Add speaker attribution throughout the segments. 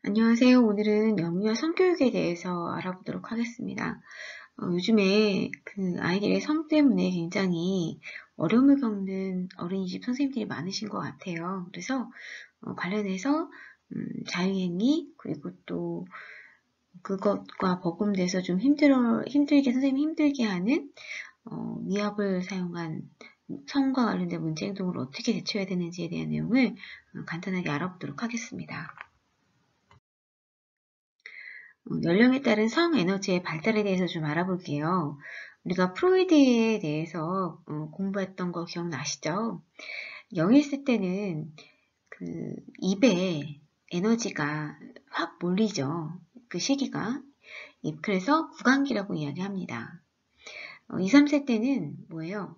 Speaker 1: 안녕하세요. 오늘은 영유아 성교육에 대해서 알아보도록 하겠습니다. 요즘에 아이들의 성 때문에 굉장히 어려움을 겪는 어린이집 선생님들이 많으신 것 같아요. 그래서 관련해서 자유행위 그리고 또 그것과 버금돼서 좀 힘들게 선생님 힘들게 하는 위압을 사용한 성과 관련된 문제 행동을 어떻게 대처해야 되는지에 대한 내용을 간단하게 알아보도록 하겠습니다. 연령에 따른 성 에너지의 발달에 대해서 좀 알아볼게요. 우리가 프로이드에 대해서 공부했던 거 기억나시죠? 영있을 때는 입에 에너지가 확 몰리죠. 그 시기가. 그래서 구강기라고 이야기합니다. 2, 3세 때는 뭐예요?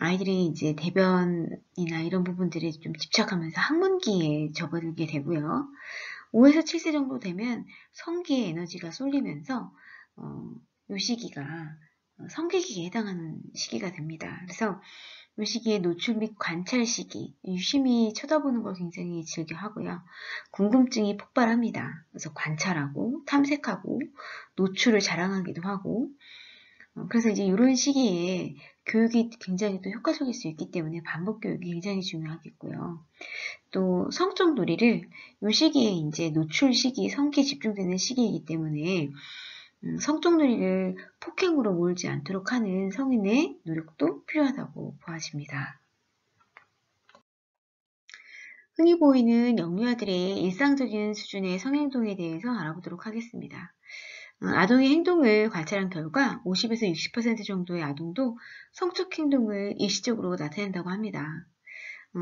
Speaker 1: 아이들이 이제 대변이나 이런 부분들에 좀 집착하면서 학문기에 접어들게 되고요. 5에서 7세 정도 되면 성기의 에너지가 쏠리면서 이 시기가 성기기에 해당하는 시기가 됩니다. 그래서 이 시기에 노출 및 관찰 시기, 유심히 쳐다보는 걸 굉장히 즐겨 하고요. 궁금증이 폭발합니다. 그래서 관찰하고 탐색하고 노출을 자랑하기도 하고 그래서 이제 이런 시기에 교육이 굉장히 또 효과적일 수 있기 때문에 반복 교육이 굉장히 중요하겠고요. 또 성적 놀이를 이 시기에 이제 노출 시기, 성기에 집중되는 시기이기 때문에 성적 놀이를 폭행으로 몰지 않도록 하는 성인의 노력도 필요하다고 보아집니다. 흔히 보이는 영유아들의 일상적인 수준의 성행동에 대해서 알아보도록 하겠습니다. 아동의 행동을 관찰한 결과 50에서 60% 정도의 아동도 성적 행동을 일시적으로 나타낸다고 합니다.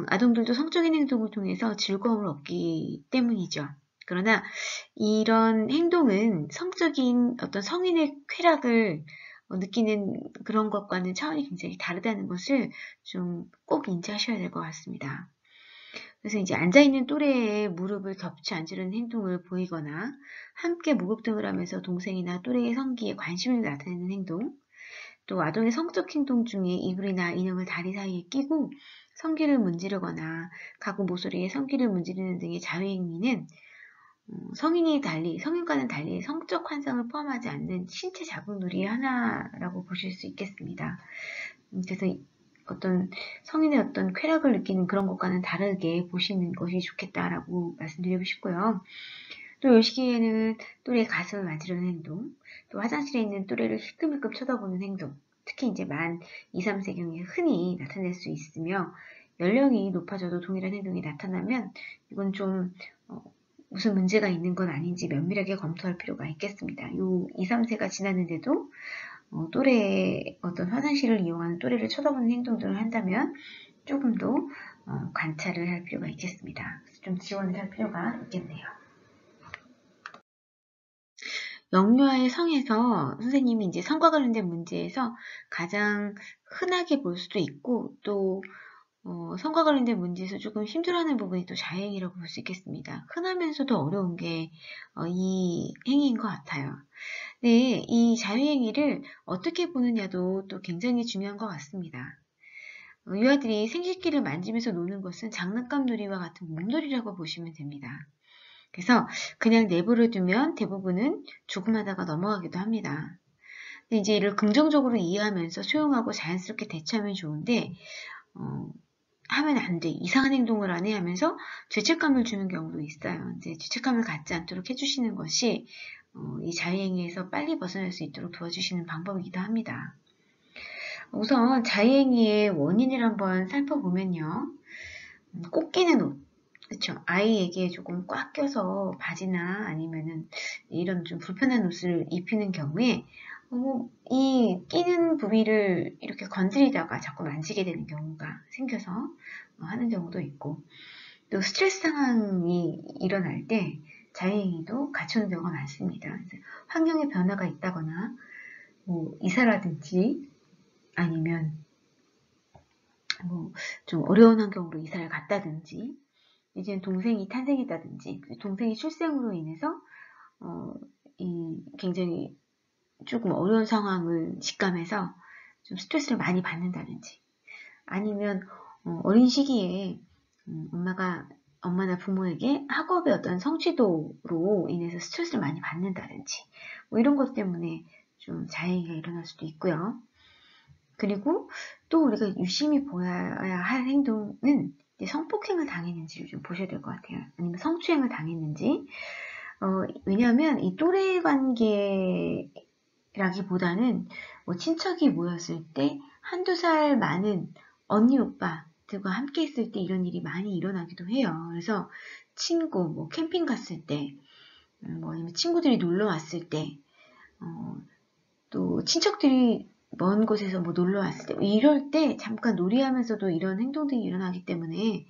Speaker 1: 아동들도 성적인 행동을 통해서 즐거움을 얻기 때문이죠. 그러나 이런 행동은 성적인 어떤 성인의 쾌락을 느끼는 그런 것과는 차원이 굉장히 다르다는 것을 좀 꼭 인지하셔야 될 것 같습니다. 그래서 이제 앉아있는 또래의 무릎을 겹치 앉으려는 행동을 보이거나 함께 목욕등을 하면서 동생이나 또래의 성기에 관심을 나타내는 행동, 또 아동의 성적 행동 중에 이불이나 인형을 다리 사이에 끼고 성기를 문지르거나 가구 모서리에 성기를 문지르는 등의 자유행위는 성인과는 달리 성적 환상을 포함하지 않는 신체 자극놀이의 하나라고 보실 수 있겠습니다. 그래서 어떤 성인의 어떤 쾌락을 느끼는 그런 것과는 다르게 보시는 것이 좋겠다라고 말씀드리고 싶고요. 또 이 시기에는 또래의 가슴을 만지려는 행동, 또 화장실에 있는 또래를 힐끔힐끔 쳐다보는 행동, 특히 이제 만 2, 3세경에 흔히 나타낼 수 있으며 연령이 높아져도 동일한 행동이 나타나면 이건 좀 무슨 문제가 있는 건 아닌지 면밀하게 검토할 필요가 있겠습니다. 요 2, 3세가 지났는데도 또래의 어떤 화장실을 이용하는 또래를 쳐다보는 행동들을 한다면 조금 더 관찰을 할 필요가 있겠습니다. 좀 지원을 할 필요가 있겠네요. 영유아의 성에서 선생님이 이제 성과 관련된 문제에서 가장 흔하게 볼 수도 있고 또 성과 관련된 문제에서 조금 힘들어하는 부분이 또 자행이라고 볼 수 있겠습니다. 흔하면서도 어려운 게 이 행위인 것 같아요. 네, 이 자유행위를 어떻게 보느냐도 또 굉장히 중요한 것 같습니다. 유아들이 생식기를 만지면서 노는 것은 장난감 놀이와 같은 몸놀이라고 보시면 됩니다. 그래서 그냥 내버려 두면 대부분은 조금하다가 넘어가기도 합니다. 근데 이제 이를 긍정적으로 이해하면서 수용하고 자연스럽게 대처하면 좋은데 하면 안 돼. 이상한 행동을 안 해 하면서 죄책감을 주는 경우도 있어요. 이제 죄책감을 갖지 않도록 해주시는 것이 이 자유행위에서 빨리 벗어날 수 있도록 도와주시는 방법이기도 합니다. 우선 자유행위의 원인을 한번 살펴보면요. 꼭 끼는 옷. 그쵸. 아이에게 조금 꽉 껴서 바지나 아니면은 이런 좀 불편한 옷을 입히는 경우에 이 끼는 부위를 이렇게 건드리다가 자꾸 만지게 되는 경우가 생겨서 하는 경우도 있고 또 스트레스 상황이 일어날 때 자유행위도 같이 오는 경우가 많습니다. 그래서 환경의 변화가 있다거나 뭐 이사라든지 아니면 뭐 좀 어려운 환경으로 이사를 갔다든지 이제는 동생이 탄생했다든지 동생이 출생으로 인해서 굉장히 조금 어려운 상황을 직감해서 좀 스트레스를 많이 받는다든지 아니면 어린 시기에 엄마가 엄마나 부모에게 학업의 어떤 성취도로 인해서 스트레스를 많이 받는다든지 뭐 이런 것 때문에 좀 자해가 일어날 수도 있고요. 그리고 또 우리가 유심히 보아야 할 행동은 성폭행을 당했는지를 좀 보셔야 될 것 같아요. 아니면 성추행을 당했는지. 왜냐하면 이 또래 관계라기보다는 뭐 친척이 모였을 때 한두 살 많은 언니 오빠들과 함께 있을 때 이런 일이 많이 일어나기도 해요. 그래서 친구, 뭐 캠핑 갔을 때, 뭐 아니면 친구들이 놀러 왔을 때, 또 친척들이 먼 곳에서 뭐 놀러 왔을 때 이럴 때 잠깐 놀이하면서도 이런 행동들이 일어나기 때문에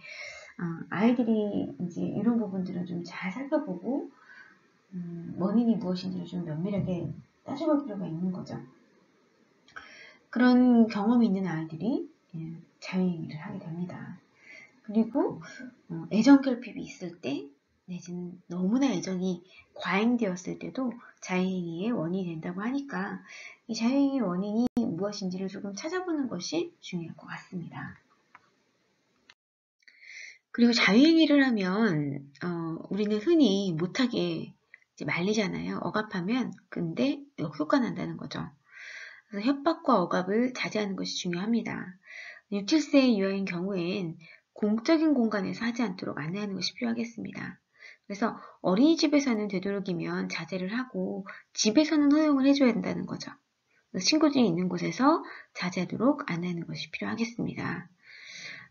Speaker 1: 아이들이 이제 이런 부분들을 좀 잘 살펴보고 원인이 무엇인지를 좀 면밀하게 따져볼 필요가 있는 거죠. 그런 경험이 있는 아이들이 자유행위를 하게 됩니다. 그리고 애정 결핍이 있을 때 내지는 너무나 애정이 과잉되었을 때도 자유행위의 원인이 된다고 하니까 이 자유행위의 원인이 무엇인지를 조금 찾아보는 것이 중요할 것 같습니다. 그리고 자유행위를 하면 우리는 흔히 못하게 이제 말리잖아요. 억압하면 근데 역효과 난다는 거죠. 그래서 협박과 억압을 자제하는 것이 중요합니다. 6, 7세의 유아인 경우엔 공적인 공간에서 하지 않도록 안내하는 것이 필요하겠습니다. 그래서 어린이집에서는 되도록이면 자제를 하고 집에서는 허용을 해줘야 된다는 거죠. 친구들이 있는 곳에서 자제하도록 안내하는 것이 필요하겠습니다.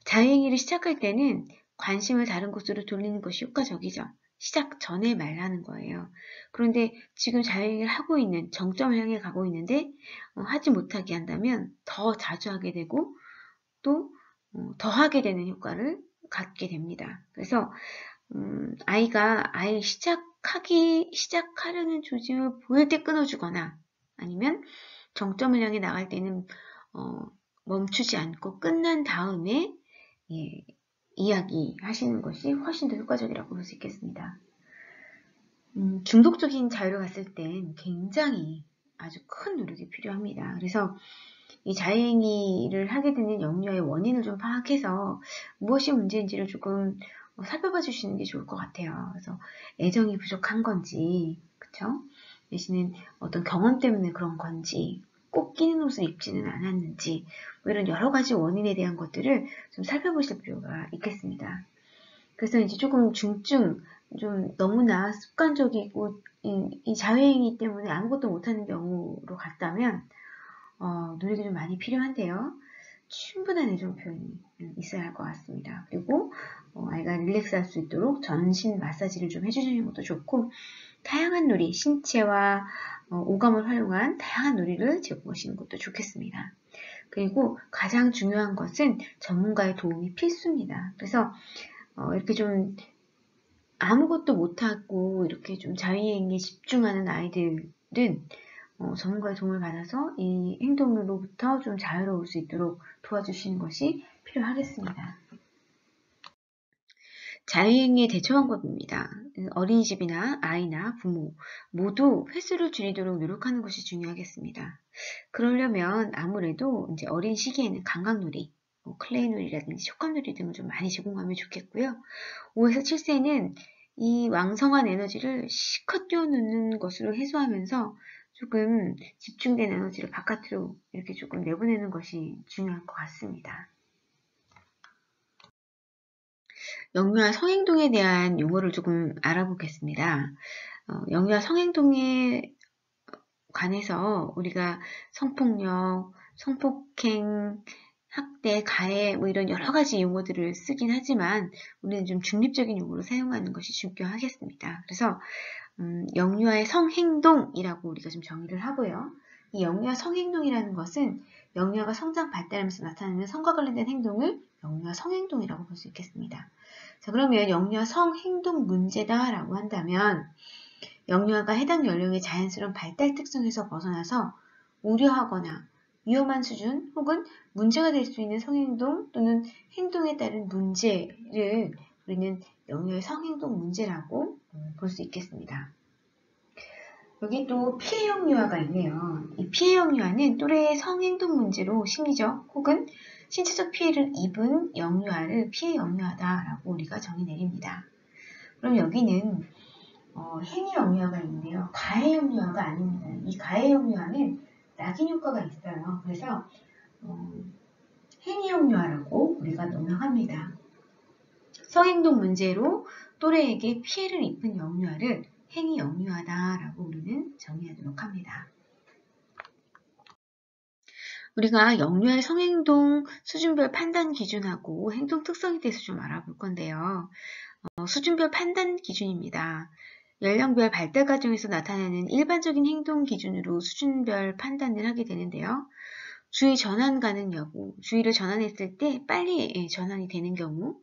Speaker 1: 자유행위를 시작할 때는 관심을 다른 곳으로 돌리는 것이 효과적이죠. 시작 전에 말하는 거예요. 그런데 지금 자유행위를 하고 있는 정점을 향해 가고 있는데 하지 못하게 한다면 더 자주 하게 되고 또 더 하게 되는 효과를 갖게 됩니다. 그래서 아이가 아예 시작하려는 조짐을 보일 때 끊어주거나 아니면 정점을 향해 나갈 때는 멈추지 않고 끝난 다음에 이야기하시는 것이 훨씬 더 효과적이라고 볼 수 있겠습니다. 중독적인 자유를 갔을 땐 굉장히 아주 큰 노력이 필요합니다. 그래서 이 자유행위를 하게 되는 영유아의 원인을 좀 파악해서 무엇이 문제인지를 조금 살펴봐 주시는 게 좋을 것 같아요. 그래서 애정이 부족한 건지, 그쵸? 내지는 어떤 경험 때문에 그런 건지, 꼭 끼는 옷을 입지는 않았는지, 뭐 이런 여러 가지 원인에 대한 것들을 좀 살펴보실 필요가 있겠습니다. 그래서 이제 조금 좀 너무나 습관적이고 이 자유행위 때문에 아무것도 못하는 경우로 갔다면 노력이 좀 많이 필요한데요. 충분한 애정 표현이 있어야 할 것 같습니다. 그리고 아이가 릴렉스 할 수 있도록 전신 마사지를 좀 해주시는 것도 좋고 다양한 놀이, 신체와 오감을 활용한 다양한 놀이를 제공하시는 것도 좋겠습니다. 그리고 가장 중요한 것은 전문가의 도움이 필수입니다. 그래서 이렇게 좀 아무것도 못하고 이렇게 좀 자유행위에 집중하는 아이들은 전문가의 도움을 받아서 이 행동으로부터 좀 자유로울 수 있도록 도와주시는 것이 필요하겠습니다. 자유행위의 대처 방법입니다. 어린이집이나 아이나 부모 모두 횟수를 줄이도록 노력하는 것이 중요하겠습니다. 그러려면 아무래도 이제 어린 시기에는 감각놀이, 클레이놀이라든지 촉감놀이 등을 좀 많이 제공하면 좋겠고요. 5에서 7세는 이 왕성한 에너지를 실컷 띄워놓는 것으로 해소하면서 조금 집중된 에너지를 바깥으로 이렇게 조금 내보내는 것이 중요할 것 같습니다. 영유아 성행동에 대한 용어를 조금 알아보겠습니다. 영유아 성행동에 관해서 우리가 성폭력, 성폭행, 학대, 가해 뭐 이런 여러 가지 용어들을 쓰긴 하지만 우리는 좀 중립적인 용어로 사용하는 것이 중요하겠습니다. 그래서 영유아의 성행동이라고 우리가 좀 정의를 하고요. 이 영유아 성행동이라는 것은 영유아가 성장 발달하면서 나타나는 성과 관련된 행동을 영유아 성행동이라고 볼 수 있겠습니다. 자, 그러면 영유아 성행동 문제다라고 한다면 영유아가 해당 연령의 자연스러운 발달 특성에서 벗어나서 우려하거나 위험한 수준 혹은 문제가 될 수 있는 성행동 또는 행동에 따른 문제를 우리는 영유아의 성행동 문제라고 볼 수 있겠습니다. 여기 또 피해형 유아가 있네요. 이 피해형 유아는 또래의 성행동 문제로 심리적 혹은 신체적 피해를 입은 영유아를 피해 영유아다라고 우리가 정의 내립니다. 그럼 여기는 행위 영유아가 있는데요. 가해 영유아가 아닙니다. 이 가해 영유아는 낙인 효과가 있어요. 그래서 행위 영유아라고 우리가 명명합니다. 성행동 문제로 또래에게 피해를 입힌 영유아를 행위 영유아다라고 우리는 정의하도록 합니다. 우리가 영유아의 성행동 수준별 판단 기준하고 행동 특성에 대해서 좀 알아볼 건데요. 수준별 판단 기준입니다. 연령별 발달 과정에서 나타나는 일반적인 행동 기준으로 수준별 판단을 하게 되는데요. 주의 전환 가능 여부, 주의를 전환했을 때 빨리 전환이 되는 경우,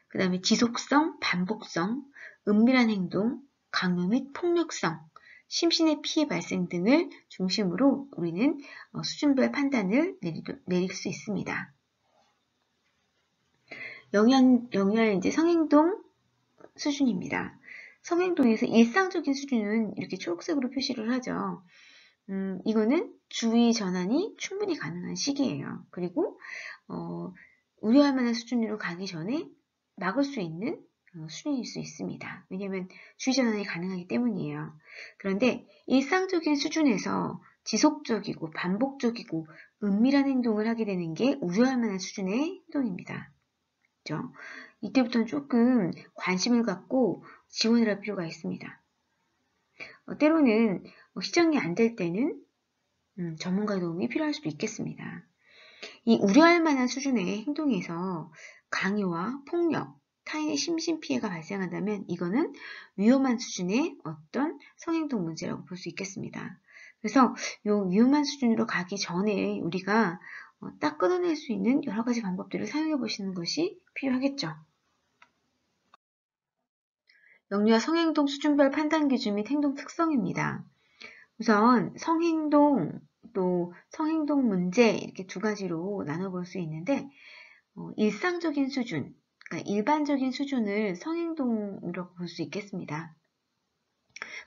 Speaker 1: 그 다음에 지속성, 반복성, 은밀한 행동, 강요 및 폭력성, 심신의 피해 발생 등을 중심으로 우리는 수준별 판단을 내릴 수 있습니다. 영유아의 이제 성행동 수준입니다. 성행동에서 일상적인 수준은 이렇게 초록색으로 표시를 하죠. 이거는 주의 전환이 충분히 가능한 시기예요. 그리고 우려할 만한 수준으로 가기 전에 막을 수 있는 수준일 수 있습니다. 왜냐하면 주의 전환이 가능하기 때문이에요. 그런데 일상적인 수준에서 지속적이고 반복적이고 은밀한 행동을 하게 되는 게 우려할 만한 수준의 행동입니다. 그렇죠? 이때부터는 조금 관심을 갖고 지원을 할 필요가 있습니다. 때로는 시정이 안 될 때는 전문가의 도움이 필요할 수도 있겠습니다. 이 우려할 만한 수준의 행동에서 강요와 폭력, 타인의 심신피해가 발생한다면 이거는 위험한 수준의 어떤 성행동 문제라고 볼 수 있겠습니다. 그래서 이 위험한 수준으로 가기 전에 우리가 딱 끊어낼 수 있는 여러 가지 방법들을 사용해 보시는 것이 필요하겠죠. 영유아 성행동 수준별 판단 기준 및 행동 특성입니다. 우선 성행동 또 성행동 문제 이렇게 두 가지로 나눠볼 수 있는데 일상적인 수준, 그러니까 일반적인 수준을 성행동이라고 볼 수 있겠습니다.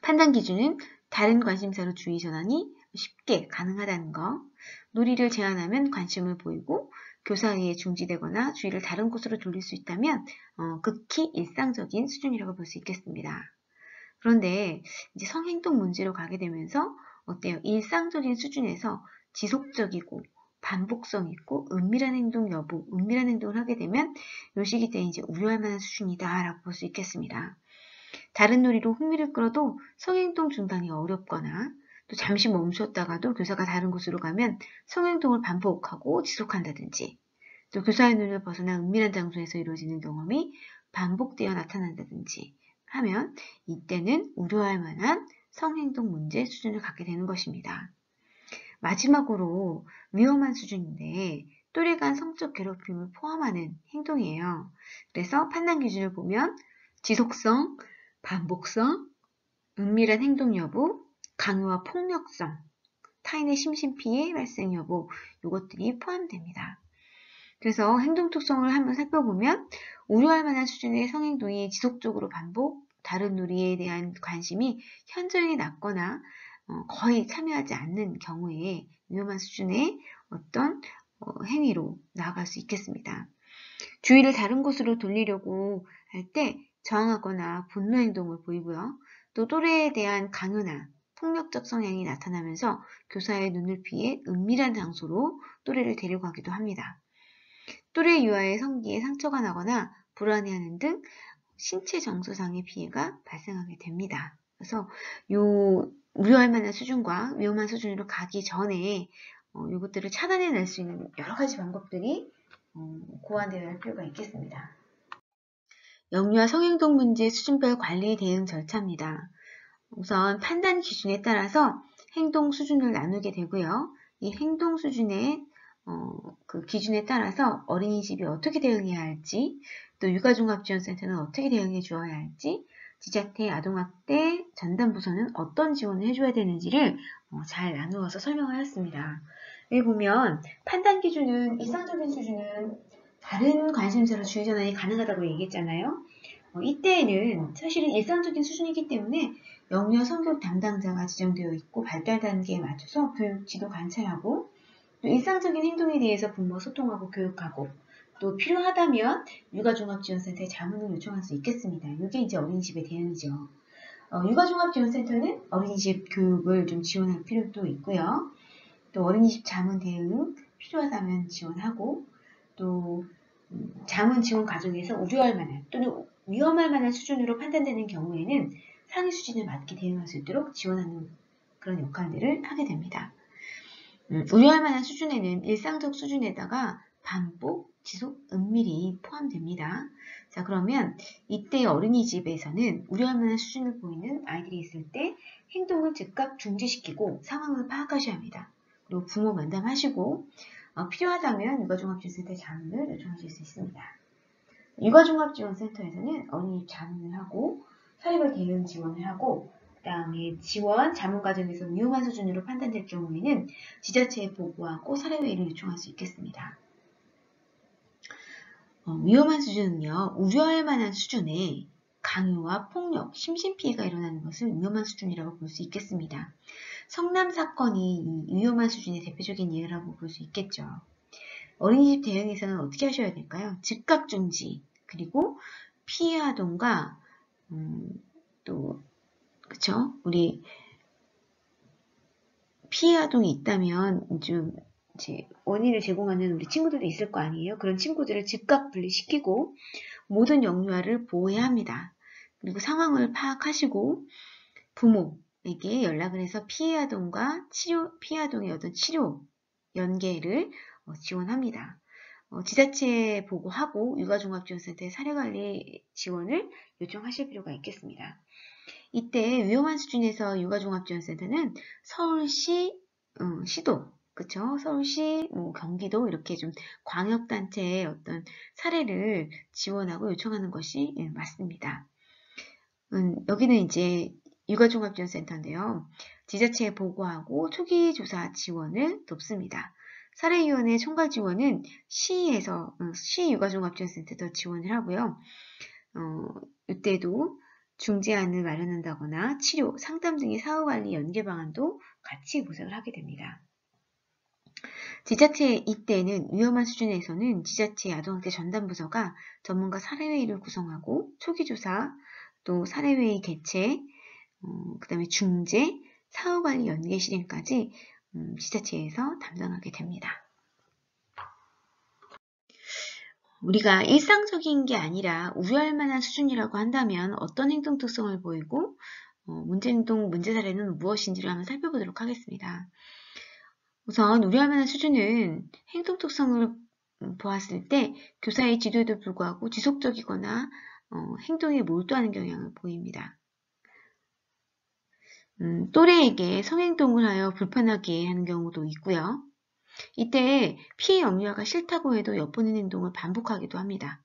Speaker 1: 판단 기준은 다른 관심사로 주의 전환이 쉽게 가능하다는 거, 놀이를 제한하면 관심을 보이고 교사에 중지되거나 주의를 다른 곳으로 돌릴 수 있다면 극히 일상적인 수준이라고 볼 수 있겠습니다. 그런데 이제 성행동 문제로 가게 되면서 어때요? 일상적인 수준에서 지속적이고 반복성 있고 은밀한 행동 여부, 은밀한 행동을 하게 되면 요 시기 때 이제 우려할 만한 수준이다라고 볼 수 있겠습니다. 다른 놀이로 흥미를 끌어도 성행동 중단이 어렵거나 또 잠시 멈췄다가도 교사가 다른 곳으로 가면 성행동을 반복하고 지속한다든지 또 교사의 눈을 벗어나 은밀한 장소에서 이루어지는 경험이 반복되어 나타난다든지 하면 이때는 우려할 만한 성행동 문제 수준을 갖게 되는 것입니다. 마지막으로 위험한 수준인데 또래 간 성적 괴롭힘을 포함하는 행동이에요. 그래서 판단 기준을 보면 지속성, 반복성, 은밀한 행동 여부, 강요와 폭력성, 타인의 심신피해 발생 여부 이것들이 포함됩니다. 그래서 행동 특성을 한번 살펴보면 우려할 만한 수준의 성행동이 지속적으로 반복, 다른 놀이에 대한 관심이 현저히 낮거나 거의 참여하지 않는 경우에 위험한 수준의 어떤 행위로 나아갈 수 있겠습니다. 주의를 다른 곳으로 돌리려고 할 때 저항하거나 분노 행동을 보이고요. 또 또래에 대한 강요나 폭력적 성향이 나타나면서 교사의 눈을 피해 은밀한 장소로 또래를 데려가기도 합니다. 또래 유아의 성기에 상처가 나거나 불안해하는 등 신체 정서상의 피해가 발생하게 됩니다. 그래서 요 우려할 만한 수준과 위험한 수준으로 가기 전에 이것들을 차단해낼 수 있는 여러 가지 방법들이 고안되어야 할 필요가 있겠습니다. 영유아 성행동 문제 수준별 관리 대응 절차입니다. 우선 판단 기준에 따라서 행동 수준을 나누게 되고요. 이 행동 수준의 그 기준에 따라서 어린이집이 어떻게 대응해야 할지, 또 육아종합지원센터는 어떻게 대응해 주어야 할지, 지자체 아동학대 전담부서는 어떤 지원을 해줘야 되는지를 잘 나누어서 설명하였습니다. 여기 보면 판단 기준은 일상적인 수준은 다른 관심사로 주의 전환이 가능하다고 얘기했잖아요. 이때에는 사실은 일상적인 수준이기 때문에 영유아 성교육 담당자가 지정되어 있고 발달 단계에 맞춰서 교육 지도 관찰하고 또 일상적인 행동에 대해서 부모와 소통하고 교육하고, 또 필요하다면 육아종합지원센터에 자문을 요청할 수 있겠습니다. 이게 이제 어린이집의 대응이죠. 육아종합지원센터는 어린이집 교육을 좀 지원할 필요도 있고요. 또 어린이집 자문 대응 필요하다면 지원하고, 또 자문 지원 과정에서 우려할 만한 또는 위험할 만한 수준으로 판단되는 경우에는 상위 수준에 맞게 대응할 수 있도록 지원하는 그런 역할들을 하게 됩니다. 우려할 만한 수준에는 일상적 수준에다가 반복, 지속, 은밀히 포함됩니다. 자, 그러면 이때 어린이집에서는 우려할 만한 수준을 보이는 아이들이 있을 때 행동을 즉각 중지시키고 상황을 파악하셔야 합니다. 그리고 부모 면담하시고 필요하다면 육아종합지원센터에 자문을 요청하실 수 있습니다. 육아종합지원센터에서는 어린이집 자문을 하고 사례별 대응 지원을 하고, 그 다음에 지원, 자문 과정에서 위험한 수준으로 판단될 경우에는 지자체에 보고하고 사례회의를 요청할 수 있겠습니다. 위험한 수준은요, 우려할 만한 수준의 강요와 폭력, 심신피해가 일어나는 것을 위험한 수준이라고 볼 수 있겠습니다. 성남 사건이 이 위험한 수준의 대표적인 예라고 볼 수 있겠죠. 어린이집 대응에서는 어떻게 하셔야 될까요? 즉각 중지, 그리고 피해 아동과 또 그쵸? 우리 피해 아동이 있다면 좀 이제 원인을 제공하는 우리 친구들도 있을 거 아니에요? 그런 친구들을 즉각 분리시키고 모든 영유아를 보호해야 합니다. 그리고 상황을 파악하시고 부모에게 연락을 해서 피해 아동의 어떤 치료 연계를 지원합니다. 지자체에 보고하고 육아종합지원센터의 사례관리 지원을 요청하실 필요가 있겠습니다. 이때 위험한 수준에서 육아종합지원센터는 서울시, 시도, 그쵸? 서울시, 경기도 이렇게 좀 광역단체의 어떤 사례를 지원하고 요청하는 것이 맞습니다. 여기는 이제 육아종합지원센터인데요. 지자체에 보고하고 초기 조사 지원을 돕습니다. 사례위원회 총괄 지원은 시에서 시 육아종합지원센터도 지원을 하고요. 이때도 중재안을 마련한다거나 치료, 상담 등의 사후관리 연계 방안도 같이 모색을 하게 됩니다. 지자체 이때는 위험한 수준에서는 지자체 아동학대 전담부서가 전문가 사례회의를 구성하고 초기조사, 또 사례회의 개최, 그 다음에 중재, 사후관리 연계 실행까지 지자체에서 담당하게 됩니다. 우리가 일상적인 게 아니라 우려할 만한 수준이라고 한다면 어떤 행동 특성을 보이고 문제행동, 문제 사례는 무엇인지를 한번 살펴보도록 하겠습니다. 우선 우려할 만한 수준은 행동 특성을 보았을 때 교사의 지도에도 불구하고 지속적이거나 행동에 몰두하는 경향을 보입니다. 또래에게 성행동을 하여 불편하게 하는 경우도 있고요. 이때 피해 영유아가 싫다고 해도 엿보는 행동을 반복하기도 합니다.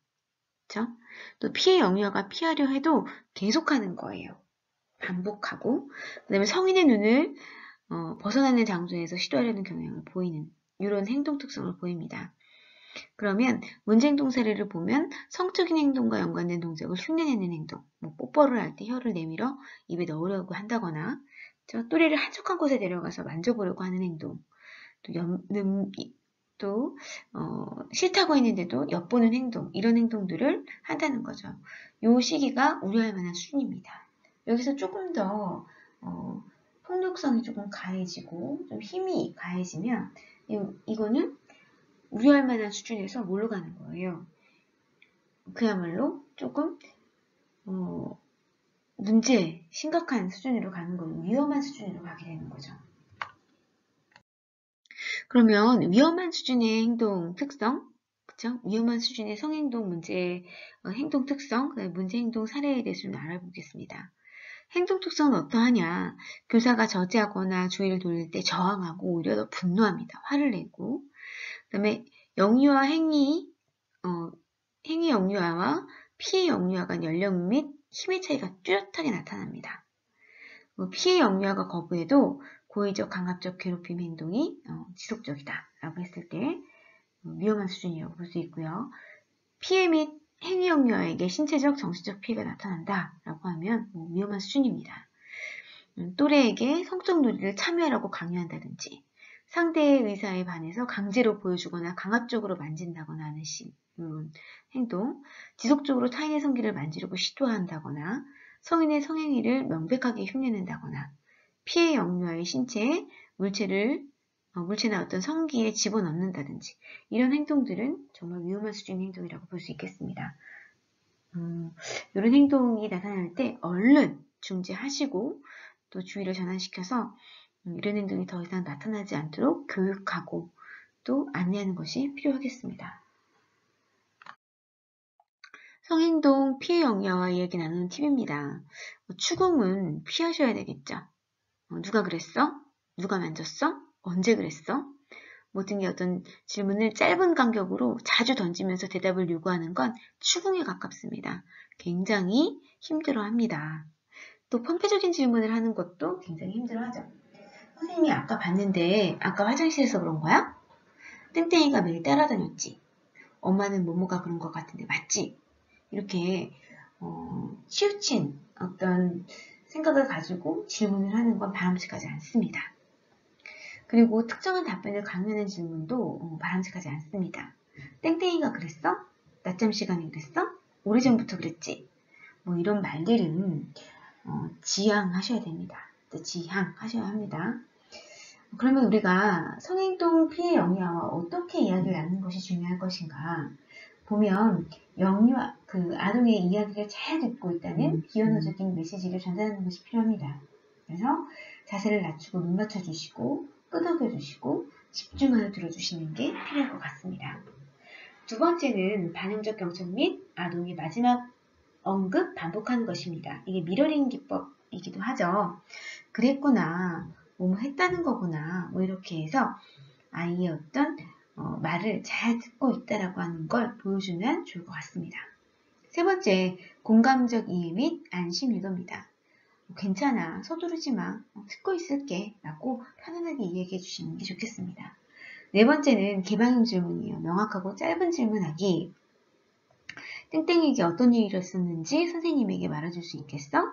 Speaker 1: 그렇죠? 또 피해 영유아가 피하려 해도 계속하는 거예요. 반복하고, 그 다음에 성인의 눈을 벗어나는 장소에서 시도하려는 경향을 보이는 이런 행동 특성을 보입니다. 그러면 문제행동 사례를 보면 성적인 행동과 연관된 동작을 흉내내는 행동, 뽀뽀를 할 때 혀를 내밀어 입에 넣으려고 한다거나 또래를 한적한 곳에 데려가서 만져보려고 하는 행동, 또 싫다고 했는데도 엿보는 행동, 이런 행동들을 한다는 거죠. 이 시기가 우려할 만한 수준입니다. 여기서 조금 더 폭력성이 조금 가해지고 좀 힘이 가해지면 이거는 우려할 만한 수준에서 뭘로 가는 거예요. 그야말로 조금 심각한 수준으로 가는 거예요. 위험한 수준으로 가게 되는 거죠. 그러면 위험한 수준의 행동 특성, 그쵸? 위험한 수준의 성행동 문제, 행동 특성, 문제 행동 사례에 대해서 좀 알아보겠습니다. 행동 특성은 어떠하냐? 교사가 저지하거나 주의를 돌릴 때 저항하고 오히려 더 분노합니다. 화를 내고. 그 다음에 영유아 행위 영유아와 피해 영유아 간 연령 및 힘의 차이가 뚜렷하게 나타납니다. 피해 영유아가 거부해도 고의적 강압적 괴롭힘 행동이 지속적이다 라고 했을 때 위험한 수준이라고 볼 수 있고요. 피해 및 행위 영유아에게 신체적 정신적 피해가 나타난다 라고 하면 위험한 수준입니다. 또래에게 성적 놀이를 참여하라고 강요한다든지 상대의 의사에 반해서 강제로 보여주거나 강압적으로 만진다거나 하는 행동, 지속적으로 타인의 성기를 만지려고 시도한다거나 성인의 성행위를 명백하게 흉내낸다거나 피해 영유아의 신체에 물체나 어떤 성기에 집어넣는다든지 이런 행동들은 정말 위험한 수준의 행동이라고 볼 수 있겠습니다. 이런 행동이 나타날 때 얼른 중지하시고 또 주의를 전환시켜서 이런 행동이 더 이상 나타나지 않도록 교육하고 또 안내하는 것이 필요하겠습니다. 성행동 피해 영유아와 이야기 나누는 팁입니다. 추궁은 피하셔야 되겠죠. 누가 그랬어? 누가 만졌어? 언제 그랬어? 등의 어떤 질문을 짧은 간격으로 자주 던지면서 대답을 요구하는 건 추궁에 가깝습니다. 굉장히 힘들어합니다. 또 펌폐적인 질문을 하는 것도 굉장히 힘들어하죠. 선생님이 아까 봤는데 아까 화장실에서 그런 거야? 땡땡이가 매일 따라다녔지. 엄마는 모모가 그런 것 같은데 맞지? 이렇게 치우친 어떤 생각을 가지고 질문을 하는 건 바람직하지 않습니다. 그리고 특정한 답변을 강요하는 질문도 바람직하지 않습니다. 땡땡이가 그랬어? 낮잠 시간에 그랬어? 오래전부터 그랬지? 이런 말들은 지양하셔야 됩니다. 지양하셔야 합니다. 그러면 우리가 성행동 피해 영유아와 어떻게 이야기를 나누는 것이 중요할 것인가? 보면 영유아, 아동의 이야기를 잘 듣고 있다는 비언어적인 메시지를 전달하는 것이 필요합니다. 그래서 자세를 낮추고 눈 맞춰주시고 끄덕여주시고 집중하여 들어주시는 게 필요할 것 같습니다. 두 번째는 반응적 경청 및 아동의 마지막 언급 반복하는 것입니다. 이게 미러링 기법이기도 하죠. 그랬구나, 뭐뭐 했다는 거구나, 이렇게 해서 아이의 어떤 말을 잘 듣고 있다라고 하는 걸 보여주면 좋을 것 같습니다. 세 번째, 공감적 이해 및 안심 유도입니다. 괜찮아, 서두르지 마, 듣고 있을게 라고 편안하게 이야기해 주시는 게 좋겠습니다. 네 번째는 개방형 질문이에요. 명확하고 짧은 질문하기. 땡땡이에게 어떤 일이 있었는지 선생님에게 말해줄 수 있겠어?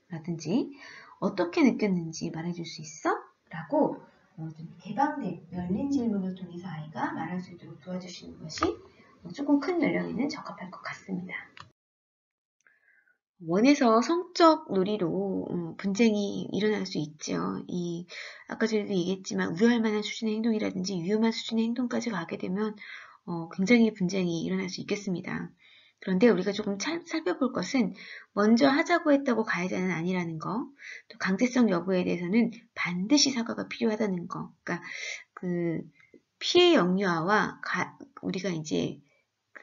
Speaker 1: 라든지 어떻게 느꼈는지 말해줄 수 있어? 라고 좀 개방된 열린 질문을 통해서 아이가 말할 수 있도록 도와주시는 것이 조금 큰 연령에는 적합할 것 같습니다. 원에서 성적 놀이로 분쟁이 일어날 수 있죠. 아까 전에도 얘기했지만 우려할 만한 수준의 행동이라든지 위험한 수준의 행동까지 가게 되면 굉장히 분쟁이 일어날 수 있겠습니다. 그런데 우리가 조금 살펴볼 것은 먼저 하자고 했다고 가해자는 아니라는 거, 또 강제성 여부에 대해서는 반드시 사과가 필요하다는 거. 그러니까 피해 영유아와 우리가 이제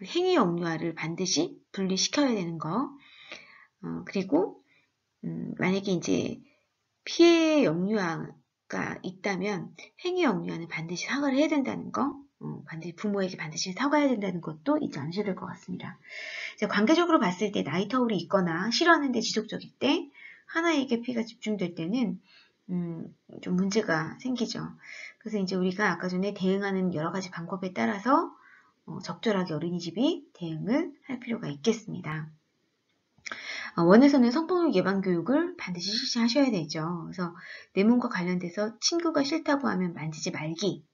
Speaker 1: 행위 영유아를 반드시 분리시켜야 되는 거. 그리고 만약에 이제 피해 영유아가 있다면 행위 영유아는 반드시 사과를 해야 된다는 거, 부모에게 반드시 사과해야 된다는 것도 잊지 않으셔야 될 것 같습니다. 관계적으로 봤을 때 나이 터울이 있거나 싫어하는데 지속적일 때 하나에게 피해가 집중될 때는 좀 문제가 생기죠. 그래서 이제 우리가 아까 전에 대응하는 여러 가지 방법에 따라서 적절하게 어린이집이 대응을 할 필요가 있겠습니다. 원에서는 성폭력 예방 교육을 반드시 실시하셔야 되죠. 그래서 내 몸과 관련돼서 친구가 싫다고 하면 만지지 말기.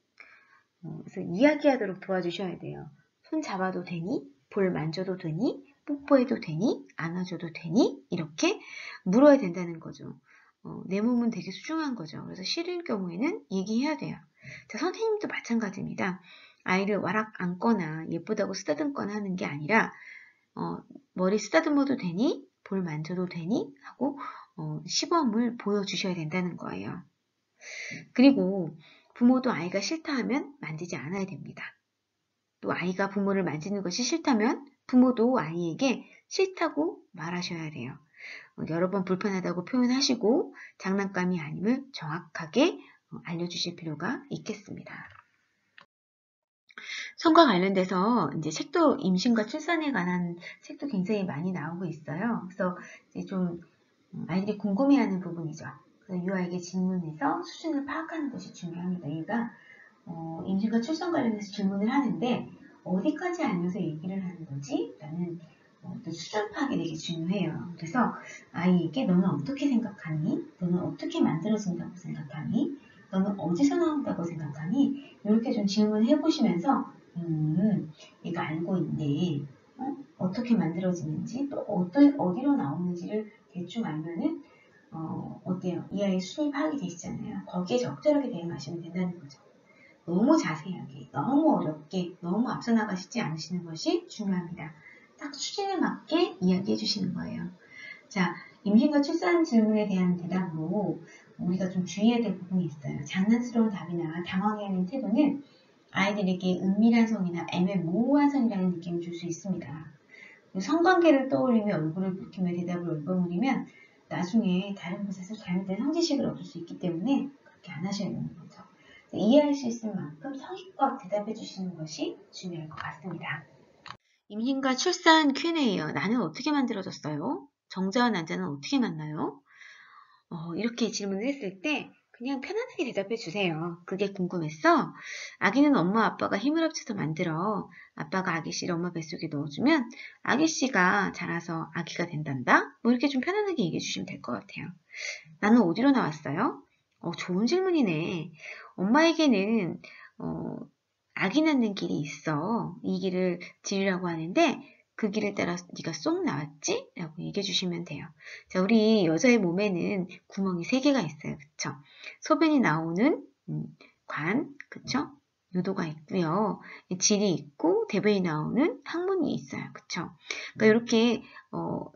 Speaker 1: 그래서 이야기하도록 도와주셔야 돼요. 손 잡아도 되니? 볼 만져도 되니? 뽀뽀해도 되니? 안아줘도 되니? 이렇게 물어야 된다는 거죠. 내 몸은 되게 소중한 거죠. 그래서 싫을 경우에는 얘기해야 돼요. 자, 선생님도 마찬가지입니다. 아이를 와락 안거나 예쁘다고 쓰다듬거나 하는 게 아니라 머리 쓰다듬어도 되니? 볼 만져도 되니? 하고 시범을 보여주셔야 된다는 거예요. 그리고 부모도 아이가 싫다 하면 만지지 않아야 됩니다. 또 아이가 부모를 만지는 것이 싫다면 부모도 아이에게 싫다고 말하셔야 돼요. 여러 번 불편하다고 표현하시고 장난감이 아님을 정확하게 알려주실 필요가 있겠습니다. 성과 관련돼서 이제 책도 임신과 출산에 관한 책도 굉장히 많이 나오고 있어요. 그래서 이제 좀 아이들이 궁금해하는 부분이죠. 그래서 유아에게 질문해서 수준을 파악하는 것이 중요합니다. 얘가 임신과 출산 관련해서 질문을 하는데 어디까지 알면서 얘기를 하는 거지? 라는 또 수준 파악이 되게 중요해요. 그래서 아이에게 너는 어떻게 생각하니? 너는 어떻게 만들어진다고 생각하니? 너는 어디서 나온다고 생각하니? 이렇게 좀 질문해 보시면서 얘가 알고 있네. 어떻게 만들어지는지 또 어디로 나오는지를 대충 알면은 어때요? 이 아이 수입 파악이 되시잖아요. 거기에 적절하게 대응하시면 된다는 거죠. 너무 자세하게, 너무 어렵게, 너무 앞서 나가시지 않으시는 것이 중요합니다. 딱 수준에 맞게 이야기해 주시는 거예요. 자, 임신과 출산 질문에 대한 대답으로 우리가 좀 주의해야 될 부분이 있어요. 장난스러운 답이나 당황해하는 태도는 아이들에게 은밀한 성이나 애매모호한 성이라는 느낌을 줄 수 있습니다. 성관계를 떠올리며 얼굴을 붉히며 대답을 얼버무리면 나중에 다른 곳에서 잘못된 성지식을 얻을 수 있기 때문에 그렇게 안 하셔야 되는 거죠. 이해할 수 있을 만큼 성의껏 대답해 주시는 것이 중요할 것 같습니다. 임신과 출산 Q&A요. 나는 어떻게 만들어졌어요? 정자와 난자는 어떻게 만나요? 이렇게 질문을 했을 때 그냥 편안하게 대답해 주세요. 그게 궁금했어? 아기는 엄마 아빠가 힘을 합쳐서 만들어. 아빠가 아기씨를 엄마 뱃속에 넣어주면 아기씨가 자라서 아기가 된단다? 뭐 이렇게 좀 편안하게 얘기해 주시면 될 것 같아요. 나는 어디로 나왔어요? 좋은 질문이네. 엄마에게는 아기 낳는 길이 있어. 이 길을 지으라고 하는데 그 길을 따라서 네가 쏙 나왔지? 라고 얘기해 주시면 돼요. 자, 우리 여자의 몸에는 구멍이 3개가 있어요. 그쵸? 소변이 나오는 관, 그쵸? 요도가 있고요. 질이 있고 대변이 나오는 항문이 있어요. 그쵸? 그러니까 이렇게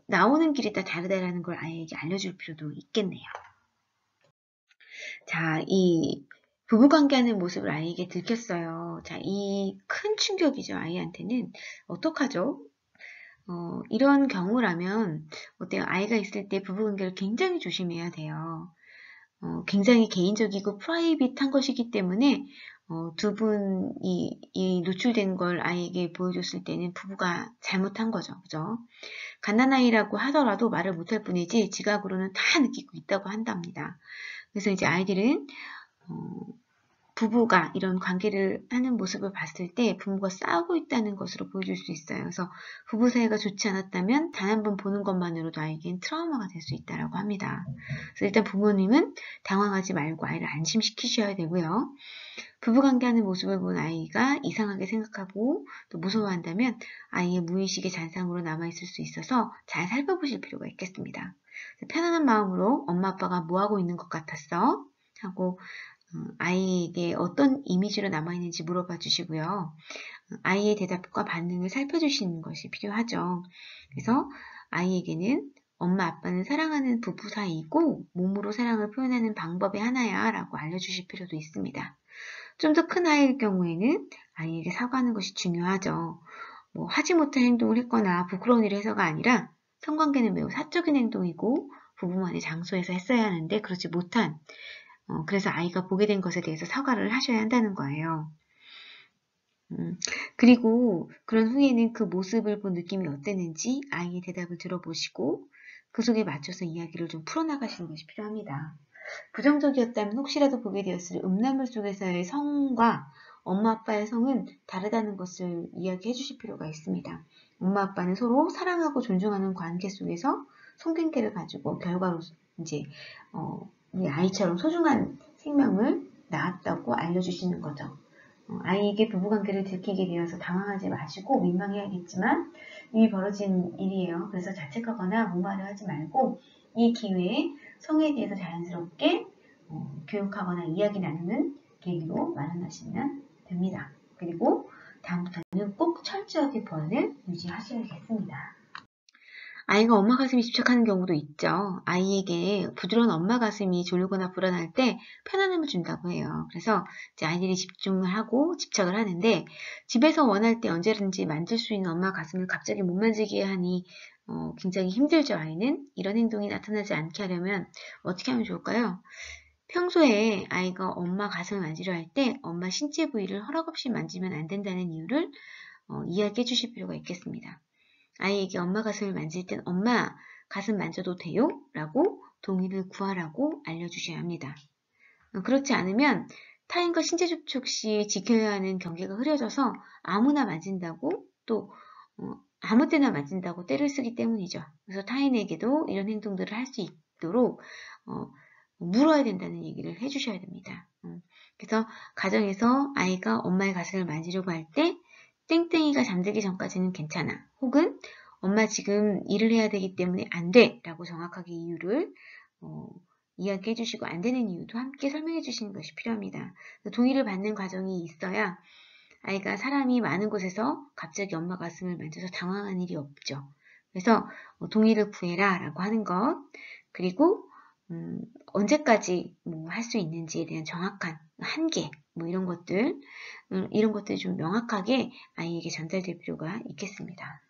Speaker 1: 나오는 길이 다 다르다라는 걸 아이에게 알려줄 필요도 있겠네요. 자, 이 부부관계하는 모습을 아이에게 들켰어요. 자, 이 큰 충격이죠. 아이한테는. 어떡하죠? 이런 경우라면 어때요? 아이가 있을 때 부부관계를 굉장히 조심해야 돼요. 굉장히 개인적이고 프라이빗한 것이기 때문에 두 분이 이 노출된 걸 아이에게 보여줬을 때는 부부가 잘못한 거죠. 그죠? 갓난아이라고 하더라도 말을 못할 뿐이지 지각으로는 다 느끼고 있다고 한답니다. 그래서 이제 아이들은 부부가 이런 관계를 하는 모습을 봤을 때 부부가 싸우고 있다는 것으로 보여줄 수 있어요. 그래서 부부 사이가 좋지 않았다면 단 한 번 보는 것만으로도 아이에겐 트라우마가 될 수 있다고 합니다. 그래서 일단 부모님은 당황하지 말고 아이를 안심시키셔야 되고요. 부부관계하는 모습을 본 아이가 이상하게 생각하고 또 무서워한다면 아이의 무의식의 잔상으로 남아있을 수 있어서 잘 살펴보실 필요가 있겠습니다. 편안한 마음으로 엄마 아빠가 뭐하고 있는 것 같았어? 하고 아이에게 어떤 이미지로 남아있는지 물어봐 주시고요. 아이의 대답과 반응을 살펴주시는 것이 필요하죠. 그래서 아이에게는 엄마 아빠는 사랑하는 부부 사이이고 몸으로 사랑을 표현하는 방법의 하나야 라고 알려주실 필요도 있습니다. 좀 더 큰 아이일 경우에는 아이에게 사과하는 것이 중요하죠. 하지 못할 행동을 했거나 부끄러운 일을 해서가 아니라 성관계는 매우 사적인 행동이고 부부만의 장소에서 했어야 하는데 그렇지 못한 그래서 아이가 보게 된 것에 대해서 사과를 하셔야 한다는 거예요. 그리고 그런 후에는 그 모습을 본 느낌이 어땠는지 아이의 대답을 들어보시고 그 속에 맞춰서 이야기를 좀 풀어나가시는 것이 필요합니다. 부정적이었다면 혹시라도 보게 되었을 음란물 속에서의 성과 엄마 아빠의 성은 다르다는 것을 이야기해 주실 필요가 있습니다. 엄마 아빠는 서로 사랑하고 존중하는 관계 속에서 성관계를 가지고 결과로 이제 우리 아이처럼 소중한 생명을 낳았다고 알려주시는 거죠. 아이에게 부부관계를 들키게 되어서 당황하지 마시고 민망해야겠지만 이미 벌어진 일이에요. 그래서 자책하거나 무마를 하지 말고 이 기회에 성에 대해서 자연스럽게 교육하거나 이야기 나누는 계기로 마련하시면 됩니다. 그리고 다음부터는 꼭 철저하게 보안을 유지하셔야겠습니다. 아이가 엄마 가슴에 집착하는 경우도 있죠. 아이에게 부드러운 엄마 가슴이 졸리거나 불안할 때 편안함을 준다고 해요. 그래서 이제 아이들이 집중을 하고 집착을 하는데 집에서 원할 때 언제든지 만질 수 있는 엄마 가슴을 갑자기 못 만지게 하니 굉장히 힘들죠. 아이는 이런 행동이 나타나지 않게 하려면 어떻게 하면 좋을까요? 평소에 아이가 엄마 가슴을 만지려 할 때 엄마 신체 부위를 허락 없이 만지면 안 된다는 이유를 이야기해 주실 필요가 있겠습니다. 아이에게 엄마 가슴을 만질 땐 엄마 가슴 만져도 돼요? 라고 동의를 구하라고 알려주셔야 합니다. 그렇지 않으면 타인과 신체 접촉 시 지켜야 하는 경계가 흐려져서 아무나 만진다고 또 아무 때나 만진다고 때를 쓰기 때문이죠. 그래서 타인에게도 이런 행동들을 할 수 있도록 물어야 된다는 얘기를 해주셔야 됩니다. 그래서 가정에서 아이가 엄마의 가슴을 만지려고 할 때 땡땡이가 잠들기 전까지는 괜찮아. 혹은 엄마 지금 일을 해야 되기 때문에 안 돼. 라고 정확하게 이유를 이야기해 주시고 안 되는 이유도 함께 설명해 주시는 것이 필요합니다. 동의를 받는 과정이 있어야 아이가 사람이 많은 곳에서 갑자기 엄마 가슴을 만져서 당황한 일이 없죠. 그래서 동의를 구해라 라고 하는 것, 그리고 언제까지 할 수 있는지에 대한 정확한 한계, 이런 것들 좀 명확하게 아이에게 전달될 필요가 있겠습니다.